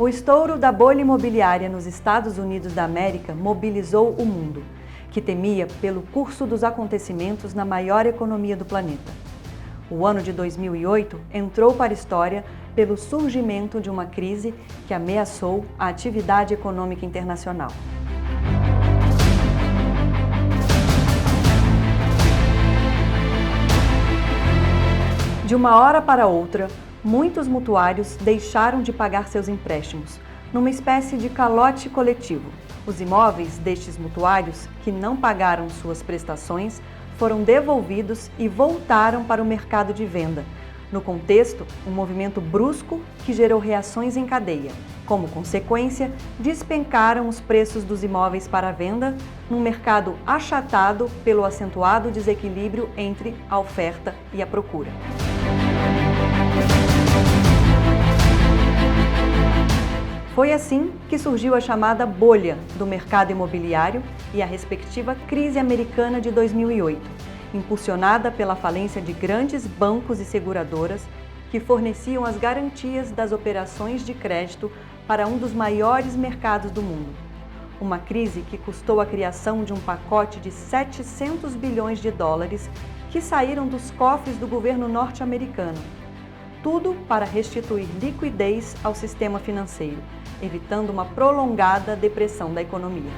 O estouro da bolha imobiliária nos Estados Unidos da América mobilizou o mundo, que temia pelo curso dos acontecimentos na maior economia do planeta. O ano de 2008 entrou para a história pelo surgimento de uma crise que ameaçou a atividade econômica internacional. De uma hora para outra, muitos mutuários deixaram de pagar seus empréstimos, numa espécie de calote coletivo. Os imóveis destes mutuários, que não pagaram suas prestações, foram devolvidos e voltaram para o mercado de venda. No contexto, um movimento brusco que gerou reações em cadeia. Como consequência, despencaram os preços dos imóveis para venda, num mercado achatado pelo acentuado desequilíbrio entre a oferta e a procura. Foi assim que surgiu a chamada bolha do mercado imobiliário e a respectiva crise americana de 2008, impulsionada pela falência de grandes bancos e seguradoras que forneciam as garantias das operações de crédito para um dos maiores mercados do mundo. Uma crise que custou a criação de um pacote de 700 bilhões de dólares que saíram dos cofres do governo norte-americano. Tudo para restituir liquidez ao sistema financeiro, evitando uma prolongada depressão da economia.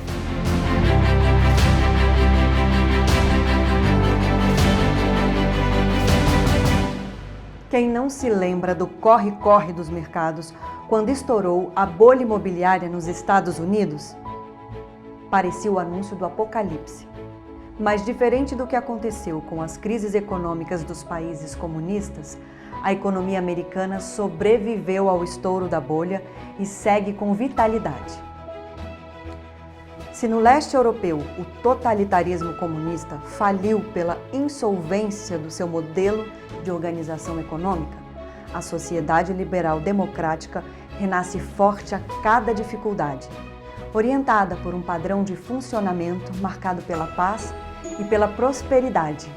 Quem não se lembra do corre-corre dos mercados quando estourou a bolha imobiliária nos Estados Unidos? Parecia o anúncio do apocalipse. Mas diferente do que aconteceu com as crises econômicas dos países comunistas, a economia americana sobreviveu ao estouro da bolha e segue com vitalidade. Se no leste europeu o totalitarismo comunista faliu pela insolvência do seu modelo de organização econômica, a sociedade liberal democrática renasce forte a cada dificuldade, orientada por um padrão de funcionamento marcado pela paz e pela prosperidade.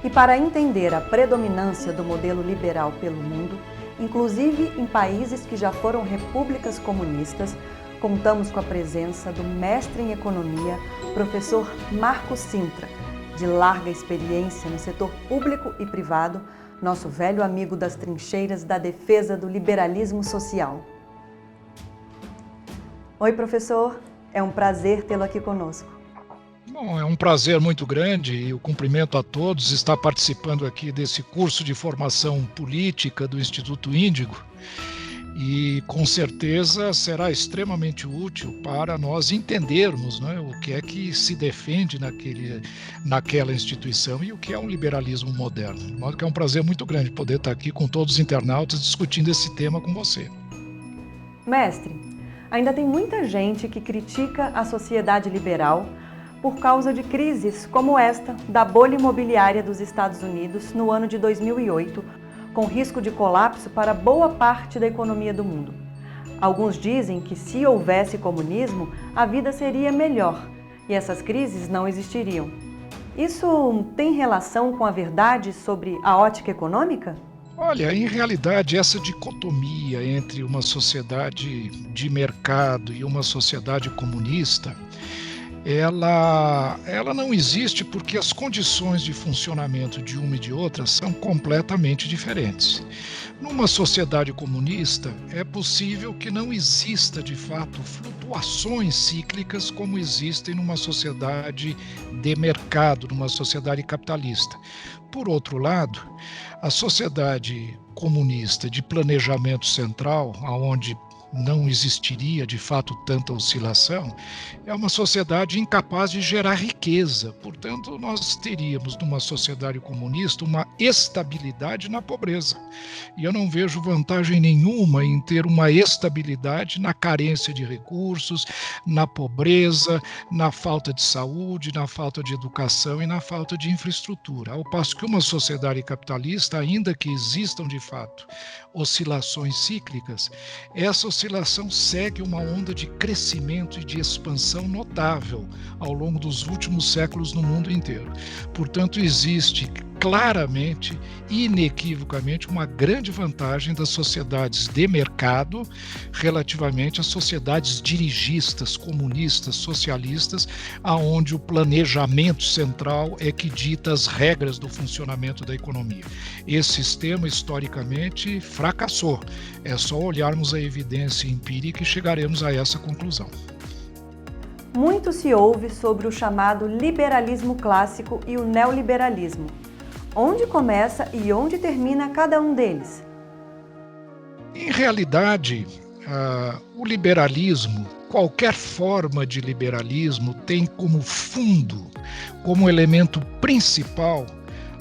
E para entender a predominância do modelo liberal pelo mundo, inclusive em países que já foram repúblicas comunistas, contamos com a presença do mestre em economia, professor Marcos Cintra, de larga experiência no setor público e privado, nosso velho amigo das trincheiras da defesa do liberalismo social. Oi, professor, é um prazer tê-lo aqui conosco. Bom, é um prazer muito grande e eu cumprimento a todos estar participando aqui desse curso de formação política do Instituto Índigo e com certeza será extremamente útil para nós entendermos, né, o que é que se defende naquela instituição e o que é um liberalismo moderno. De modo que é um prazer muito grande poder estar aqui com todos os internautas discutindo esse tema com você. Mestre, ainda tem muita gente que critica a sociedade liberal por causa de crises como esta da bolha imobiliária dos Estados Unidos no ano de 2008, com risco de colapso para boa parte da economia do mundo. Alguns dizem que se houvesse comunismo, a vida seria melhor e essas crises não existiriam. Isso tem relação com a verdade sobre a ótica econômica? Olha, em realidade, essa dicotomia entre uma sociedade de mercado e uma sociedade comunista, ela não existe porque as condições de funcionamento de uma e de outra são completamente diferentes. Numa sociedade comunista, é possível que não exista, de fato, flutuações cíclicas como existem numa sociedade de mercado, numa sociedade capitalista. Por outro lado, a sociedade comunista de planejamento central, onde não existiria de fato tanta oscilação, é uma sociedade incapaz de gerar riqueza. Portanto, nós teríamos numa sociedade comunista uma estabilidade na pobreza. E eu não vejo vantagem nenhuma em ter uma estabilidade na carência de recursos, na pobreza, na falta de saúde, na falta de educação e na falta de infraestrutura. Ao passo que uma sociedade capitalista, ainda que existam de fato oscilações cíclicas, essa oscilação segue uma onda de crescimento e de expansão notável. notável ao longo dos últimos séculos no mundo inteiro. Portanto, existe claramente, inequivocamente, uma grande vantagem das sociedades de mercado relativamente às sociedades dirigistas, comunistas, socialistas, aonde o planejamento central é que dita as regras do funcionamento da economia. Esse sistema, historicamente, fracassou. É só olharmos a evidência empírica e chegaremos a essa conclusão. Muito se ouve sobre o chamado liberalismo clássico e o neoliberalismo. Onde começa e onde termina cada um deles? Em realidade, o liberalismo, qualquer forma de liberalismo, tem como fundo, como elemento principal,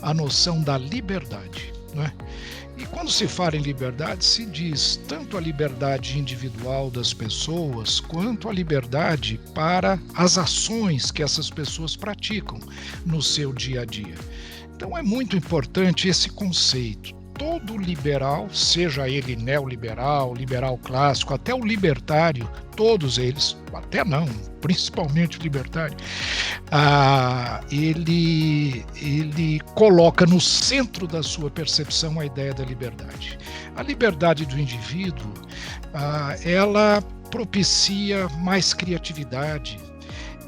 a noção da liberdade, não é? E quando se fala em liberdade, se diz tanto a liberdade individual das pessoas, quanto a liberdade para as ações que essas pessoas praticam no seu dia a dia. Então é muito importante esse conceito. Todo liberal, seja ele neoliberal, liberal clássico, até o libertário, todos eles, até não, principalmente o libertário, ele coloca no centro da sua percepção a ideia da liberdade. A liberdade do indivíduo, ela propicia mais criatividade,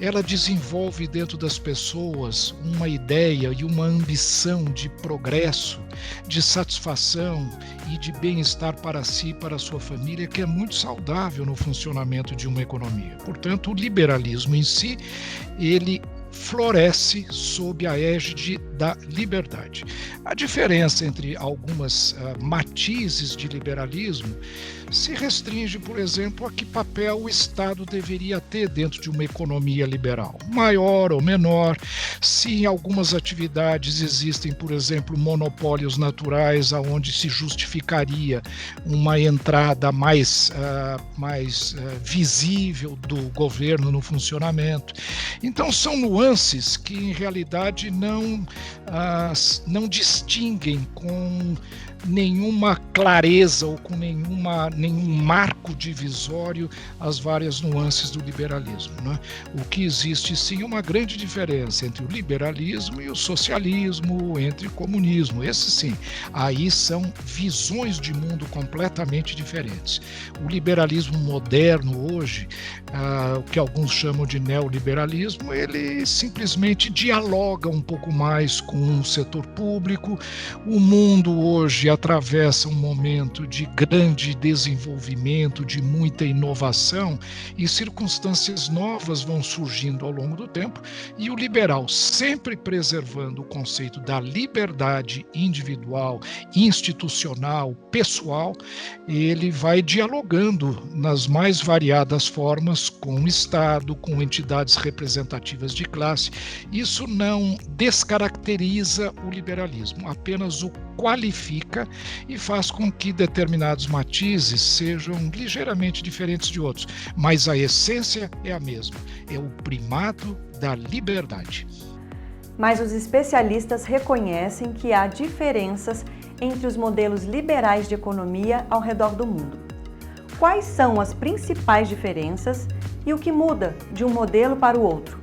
ela desenvolve dentro das pessoas uma ideia e uma ambição de progresso, de satisfação e de bem-estar para si e para a sua família, que é muito saudável no funcionamento de uma economia. Portanto, o liberalismo em si, ele floresce sob a égide da liberdade. A diferença entre algumas matizes de liberalismo se restringe, por exemplo, a que papel o Estado deveria ter dentro de uma economia liberal, maior ou menor, se em algumas atividades existem, por exemplo, monopólios naturais, aonde se justificaria uma entrada mais visível do governo no funcionamento. Então, são nuances que, em realidade, não distinguem com nenhuma clareza ou com nenhum marco divisório as várias nuances do liberalismo, né? O que existe sim uma grande diferença entre o liberalismo e o socialismo, entre o comunismo. Esse sim, aí são visões de mundo completamente diferentes. O liberalismo moderno hoje, o que alguns chamam de neoliberalismo, ele simplesmente dialoga um pouco mais com o setor público. O mundo hoje atravessa um momento de grande desenvolvimento, de muita inovação, e circunstâncias novas vão surgindo ao longo do tempo, e o liberal, sempre preservando o conceito da liberdade individual, institucional, pessoal, ele vai dialogando nas mais variadas formas com o Estado, com entidades representativas de classe. Isso não descaracteriza o liberalismo, apenas o qualifica e faz com que determinados matizes sejam ligeiramente diferentes de outros, mas a essência é a mesma, é o primado da liberdade. Mas os especialistas reconhecem que há diferenças entre os modelos liberais de economia ao redor do mundo. Quais são as principais diferenças e o que muda de um modelo para o outro?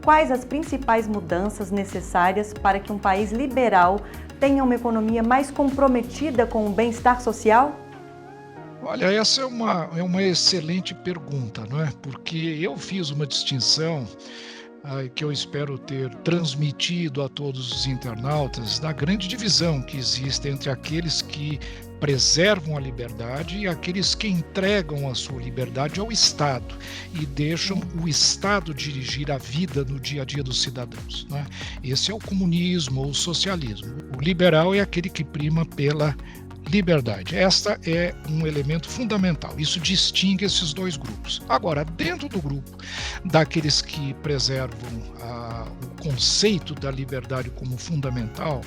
Quais as principais mudanças necessárias para que um país liberal tenha uma economia mais comprometida com o bem-estar social? Olha, essa é uma excelente pergunta, não é? Porque eu fiz uma distinção que eu espero ter transmitido a todos os internautas da grande divisão que existe entre aqueles que preservam a liberdade e aqueles que entregam a sua liberdade ao Estado e deixam o Estado dirigir a vida no dia a dia dos cidadãos, né? Esse é o comunismo ou o socialismo. O liberal é aquele que prima pela liberdade. Esta é um elemento fundamental. Isso distingue esses dois grupos. Agora, dentro do grupo daqueles que preservam o conceito da liberdade como fundamental,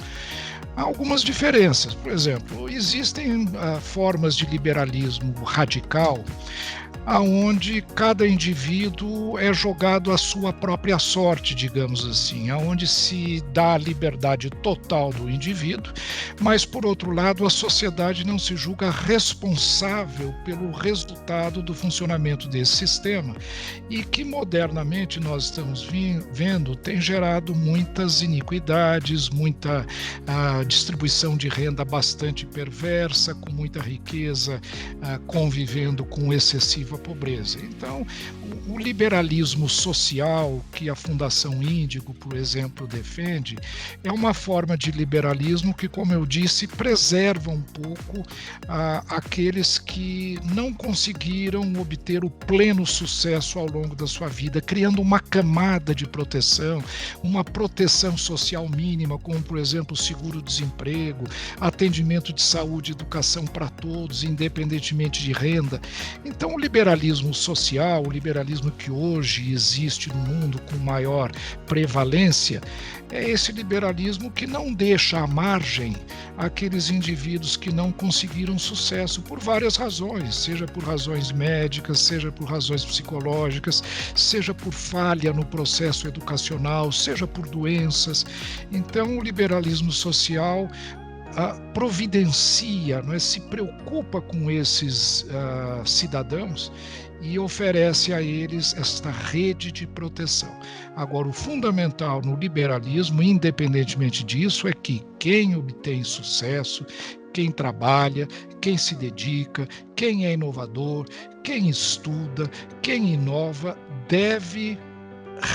há algumas diferenças. Por exemplo, existem formas de liberalismo radical aonde cada indivíduo é jogado à sua própria sorte, digamos assim, aonde se dá a liberdade total do indivíduo, mas, por outro lado, a sociedade não se julga responsável pelo resultado do funcionamento desse sistema e que, modernamente, nós estamos vendo, tem gerado muitas iniquidades, muita distribuição de renda bastante perversa, com muita riqueza convivendo com excessiva pobreza. Então, o liberalismo social que a Fundação Índigo, por exemplo, defende, é uma forma de liberalismo que, como eu disse, preserva um pouco aqueles que não conseguiram obter o pleno sucesso ao longo da sua vida, criando uma camada de proteção, uma proteção social mínima, como, por exemplo, seguro-desemprego, atendimento de saúde e educação para todos, independentemente de renda. Então, o liberalismo social, o liberalismo que hoje existe no mundo com maior prevalência, é esse liberalismo que não deixa à margem aqueles indivíduos que não conseguiram sucesso por várias razões, seja por razões médicas, seja por razões psicológicas, seja por falha no processo educacional, seja por doenças. Então, o liberalismo social providencia, não é, se preocupa com esses cidadãos e oferece a eles esta rede de proteção. Agora, o fundamental no liberalismo, independentemente disso, é que quem obtém sucesso, quem trabalha, quem se dedica, quem é inovador, quem estuda, quem inova, deve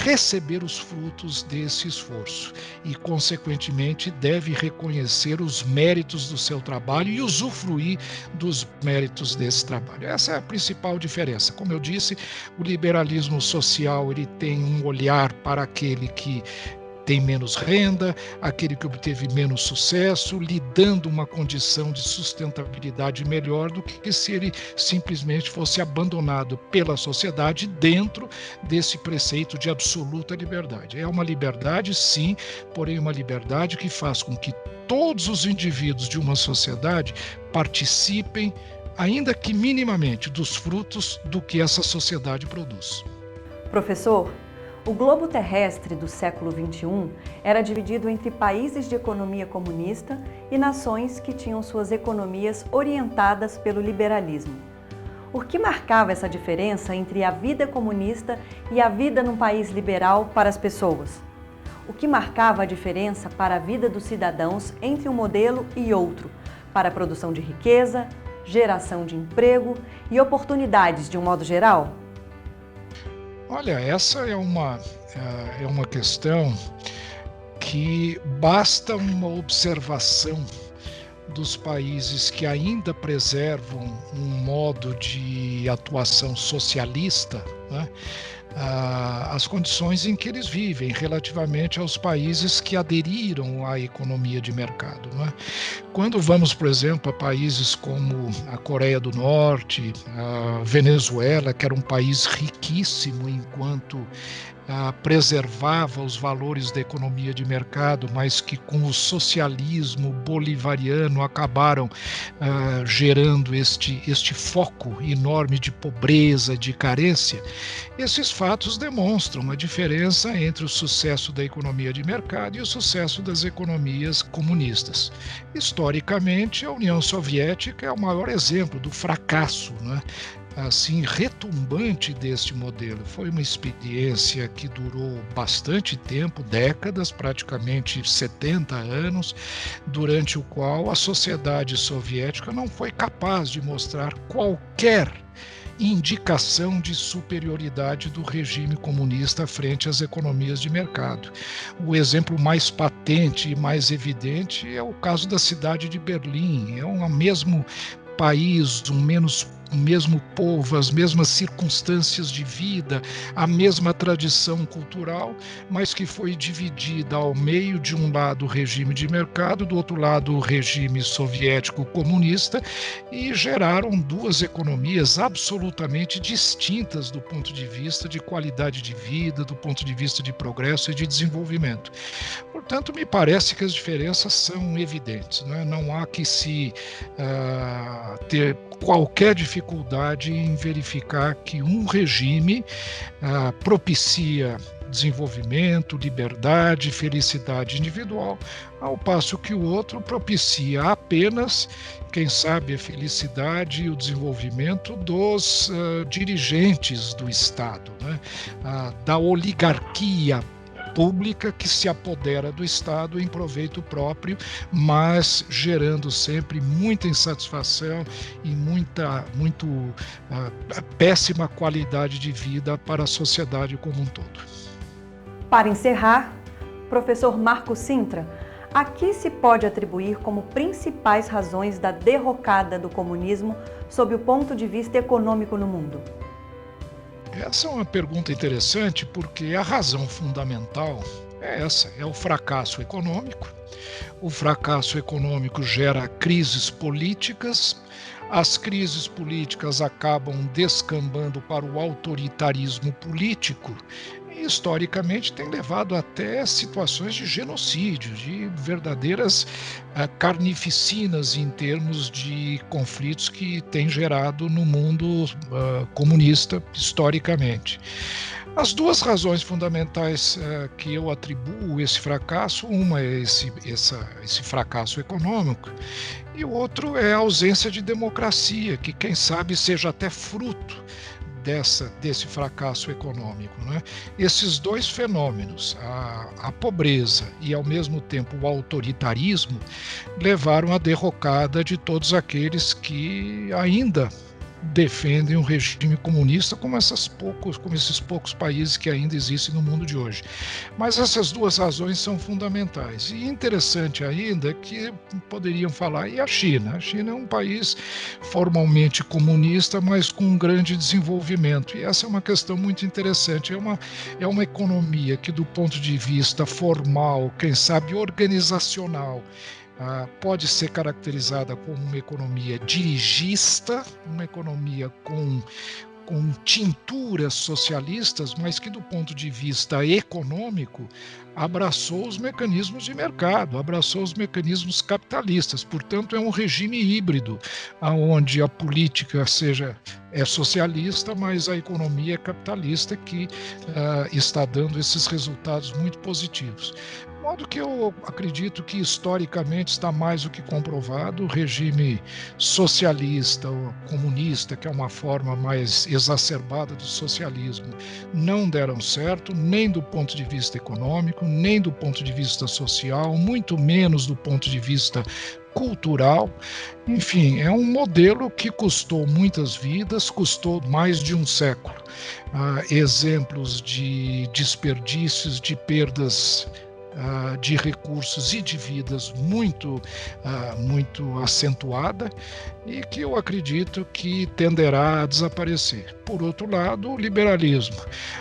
receber os frutos desse esforço e, consequentemente, deve reconhecer os méritos do seu trabalho e usufruir dos méritos desse trabalho. Essa é a principal diferença. Como eu disse, o liberalismo social ele tem um olhar para aquele que tem menos renda, aquele que obteve menos sucesso, lhe dando uma condição de sustentabilidade melhor do que se ele simplesmente fosse abandonado pela sociedade dentro desse preceito de absoluta liberdade. É uma liberdade, sim, porém uma liberdade que faz com que todos os indivíduos de uma sociedade participem, ainda que minimamente, dos frutos do que essa sociedade produz. Professor, o globo terrestre do século XXI era dividido entre países de economia comunista e nações que tinham suas economias orientadas pelo liberalismo. O que marcava essa diferença entre a vida comunista e a vida num país liberal para as pessoas? O que marcava a diferença para a vida dos cidadãos entre um modelo e outro, para a produção de riqueza, geração de emprego e oportunidades de um modo geral? Olha, essa é uma questão que basta uma observação dos países que ainda preservam um modo de atuação socialista, né? As condições em que eles vivem relativamente aos países que aderiram à economia de mercado, né? Quando vamos, por exemplo, a países como a Coreia do Norte, a Venezuela, que era um país riquíssimo enquanto preservava os valores da economia de mercado, mas que com o socialismo bolivariano acabaram gerando este foco enorme de pobreza, de carência. Esses fatos demonstram a diferença entre o sucesso da economia de mercado e o sucesso das economias comunistas. Historicamente, a União Soviética é o maior exemplo do fracasso, né, assim, retumbante deste modelo. Foi uma experiência que durou bastante tempo, décadas, praticamente 70 anos, durante o qual a sociedade soviética não foi capaz de mostrar qualquer indicação de superioridade do regime comunista frente às economias de mercado. O exemplo mais patente e mais evidente é o caso da cidade de Berlim. É um mesmo país, o mesmo povo, as mesmas circunstâncias de vida, a mesma tradição cultural, mas que foi dividida ao meio, de um lado o regime de mercado, do outro lado o regime soviético comunista, e geraram duas economias absolutamente distintas do ponto de vista de qualidade de vida, do ponto de vista de progresso e de desenvolvimento. Portanto, me parece que as diferenças são evidentes, né? Não há que se ter qualquer diferença dificuldade em verificar que um regime propicia desenvolvimento, liberdade, felicidade individual, ao passo que o outro propicia apenas, quem sabe, a felicidade e o desenvolvimento dos dirigentes do Estado, né? Da oligarquia pública que se apodera do Estado em proveito próprio, mas gerando sempre muita insatisfação e muito péssima qualidade de vida para a sociedade como um todo. Para encerrar, professor Marco Cintra, a que se pode atribuir como principais razões da derrocada do comunismo sob o ponto de vista econômico no mundo? Essa é uma pergunta interessante porque a razão fundamental é essa, é o fracasso econômico. O fracasso econômico gera crises políticas, as crises políticas acabam descambando para o autoritarismo político e, historicamente, tem levado até situações de genocídio, de verdadeiras carnificinas em termos de conflitos que tem gerado no mundo comunista, historicamente. As duas razões fundamentais que eu atribuo esse fracasso, uma é esse fracasso econômico, e o outro é a ausência de democracia, que quem sabe seja até fruto desse fracasso econômico, né? Esses dois fenômenos, a pobreza e ao mesmo tempo o autoritarismo, levaram à derrocada de todos aqueles que ainda defendem um regime comunista, como esses poucos países que ainda existem no mundo de hoje. Mas essas duas razões são fundamentais. E interessante ainda é que poderiam falar, e a China? A China é um país formalmente comunista, mas com um grande desenvolvimento. E essa é uma questão muito interessante. É uma economia que, do ponto de vista formal, quem sabe organizacional, pode ser caracterizada como uma economia dirigista, uma economia com tinturas socialistas, mas que, do ponto de vista econômico, abraçou os mecanismos de mercado, abraçou os mecanismos capitalistas. Portanto, é um regime híbrido, onde a política é socialista, mas a economia é capitalista, que está dando esses resultados muito positivos. De modo que eu acredito que, historicamente, está mais do que comprovado, o regime socialista ou comunista, que é uma forma mais exacerbada do socialismo, não deram certo, nem do ponto de vista econômico, nem do ponto de vista social, muito menos do ponto de vista cultural. Enfim, é um modelo que custou muitas vidas, custou mais de um século. Exemplos de desperdícios, de perdas de recursos e de vidas muito acentuada, e que eu acredito que tenderá a desaparecer. Por outro lado, o liberalismo,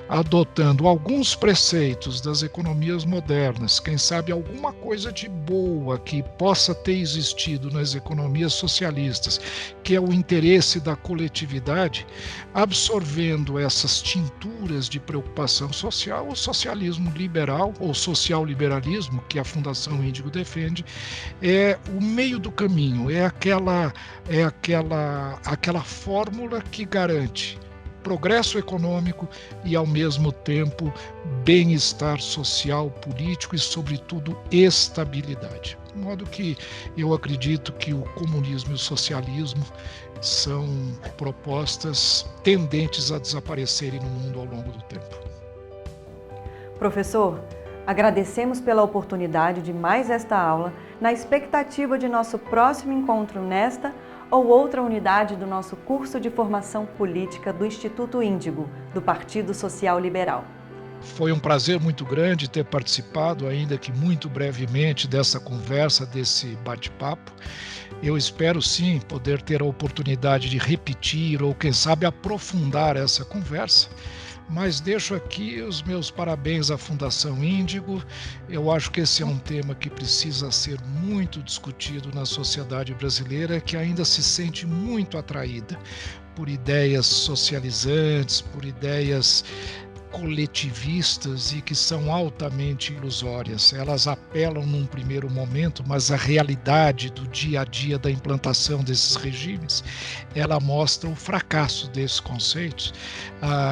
adotando alguns preceitos das economias modernas, quem sabe alguma coisa de boa que possa ter existido nas economias socialistas, que é o interesse da coletividade, absorvendo essas tinturas de preocupação social, o socialismo liberal ou social-liberalismo, que a Fundação Índigo defende, é o meio do caminho, é aquela fórmula que garante progresso econômico e, ao mesmo tempo, bem-estar social, político e, sobretudo, estabilidade. De modo que eu acredito que o comunismo e o socialismo são propostas tendentes a desaparecerem no mundo ao longo do tempo. Professor, agradecemos pela oportunidade de mais esta aula, na expectativa de nosso próximo encontro nesta ou outra unidade do nosso curso de formação política do Instituto Índigo, do Partido Social Liberal. Foi um prazer muito grande ter participado, ainda que muito brevemente, dessa conversa, desse bate-papo. Eu espero sim poder ter a oportunidade de repetir ou, quem sabe, aprofundar essa conversa. Mas deixo aqui os meus parabéns à Fundação Índigo. Eu acho que esse é um tema que precisa ser muito discutido na sociedade brasileira, que ainda se sente muito atraída por ideias socializantes, por ideias coletivistas e que são altamente ilusórias. Elas apelam num primeiro momento, mas a realidade do dia a dia da implantação desses regimes, ela mostra o fracasso desses conceitos,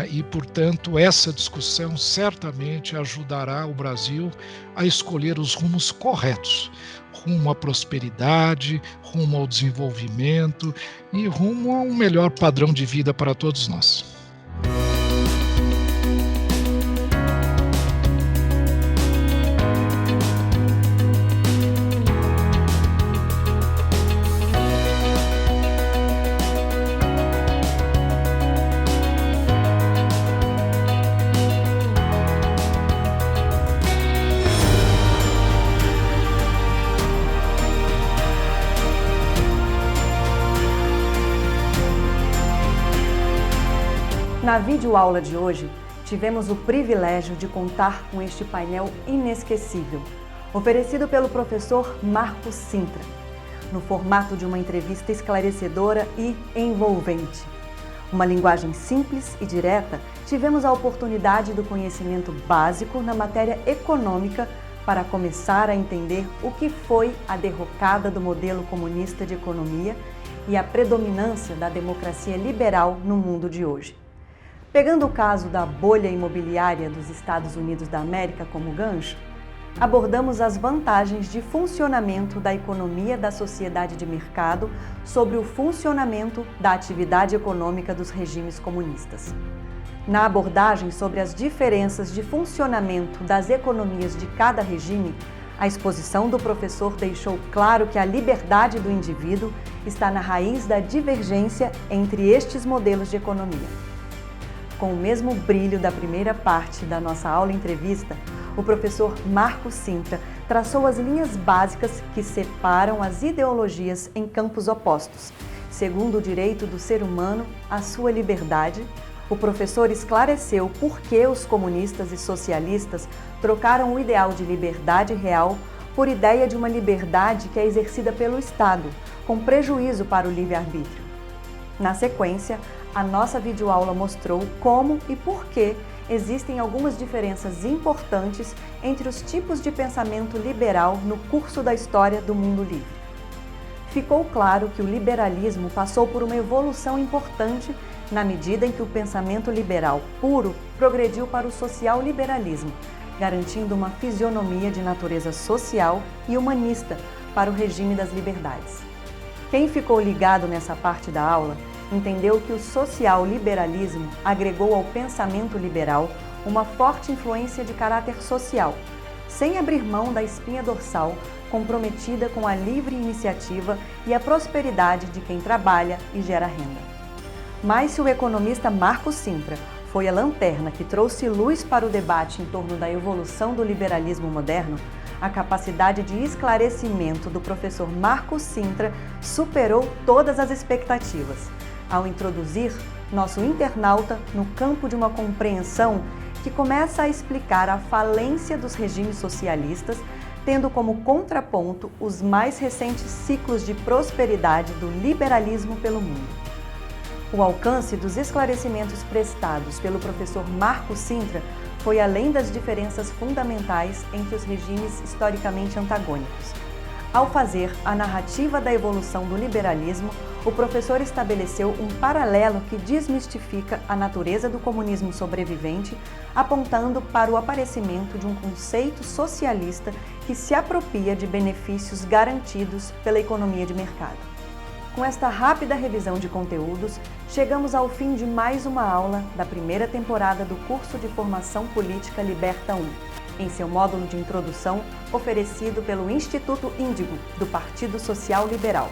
e, portanto, essa discussão certamente ajudará o Brasil a escolher os rumos corretos, rumo à prosperidade, rumo ao desenvolvimento e rumo a um melhor padrão de vida para todos nós. Na videoaula de hoje, tivemos o privilégio de contar com este painel inesquecível, oferecido pelo professor Marcos Cintra, no formato de uma entrevista esclarecedora e envolvente. Uma linguagem simples e direta, tivemos a oportunidade do conhecimento básico na matéria econômica para começar a entender o que foi a derrocada do modelo comunista de economia e a predominância da democracia liberal no mundo de hoje. Pegando o caso da bolha imobiliária dos Estados Unidos da América como gancho, abordamos as vantagens de funcionamento da economia da sociedade de mercado sobre o funcionamento da atividade econômica dos regimes comunistas. Na abordagem sobre as diferenças de funcionamento das economias de cada regime, a exposição do professor deixou claro que a liberdade do indivíduo está na raiz da divergência entre estes modelos de economia. Com o mesmo brilho da primeira parte da nossa aula-entrevista, o professor Marcos Cintra traçou as linhas básicas que separam as ideologias em campos opostos. Segundo o direito do ser humano à sua liberdade, o professor esclareceu por que os comunistas e socialistas trocaram o ideal de liberdade real por ideia de uma liberdade que é exercida pelo Estado, com prejuízo para o livre-arbítrio. Na sequência, a nossa videoaula mostrou como e por que existem algumas diferenças importantes entre os tipos de pensamento liberal no curso da história do mundo livre. Ficou claro que o liberalismo passou por uma evolução importante na medida em que o pensamento liberal puro progrediu para o social-liberalismo, garantindo uma fisionomia de natureza social e humanista para o regime das liberdades. Quem ficou ligado nessa parte da aula entendeu que o social-liberalismo agregou ao pensamento liberal uma forte influência de caráter social, sem abrir mão da espinha dorsal comprometida com a livre iniciativa e a prosperidade de quem trabalha e gera renda. Mas se o economista Marcos Cintra foi a lanterna que trouxe luz para o debate em torno da evolução do liberalismo moderno, a capacidade de esclarecimento do professor Marcos Cintra superou todas as expectativas, ao introduzir nosso internauta no campo de uma compreensão que começa a explicar a falência dos regimes socialistas, tendo como contraponto os mais recentes ciclos de prosperidade do liberalismo pelo mundo. O alcance dos esclarecimentos prestados pelo professor Marcos Cintra foi além das diferenças fundamentais entre os regimes historicamente antagônicos. Ao fazer a narrativa da evolução do liberalismo, o professor estabeleceu um paralelo que desmistifica a natureza do comunismo sobrevivente, apontando para o aparecimento de um conceito socialista que se apropria de benefícios garantidos pela economia de mercado. Com esta rápida revisão de conteúdos, chegamos ao fim de mais uma aula da primeira temporada do curso de Formação Política Liberta 1, em seu módulo de introdução oferecido pelo Instituto Índigo, do Partido Social Liberal.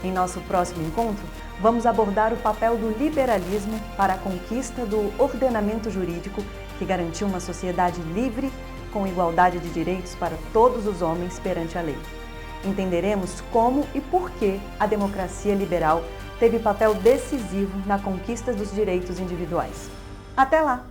Em nosso próximo encontro, vamos abordar o papel do liberalismo para a conquista do ordenamento jurídico que garantiu uma sociedade livre com igualdade de direitos para todos os homens perante a lei. Entenderemos como e por que a democracia liberal teve papel decisivo na conquista dos direitos individuais. Até lá!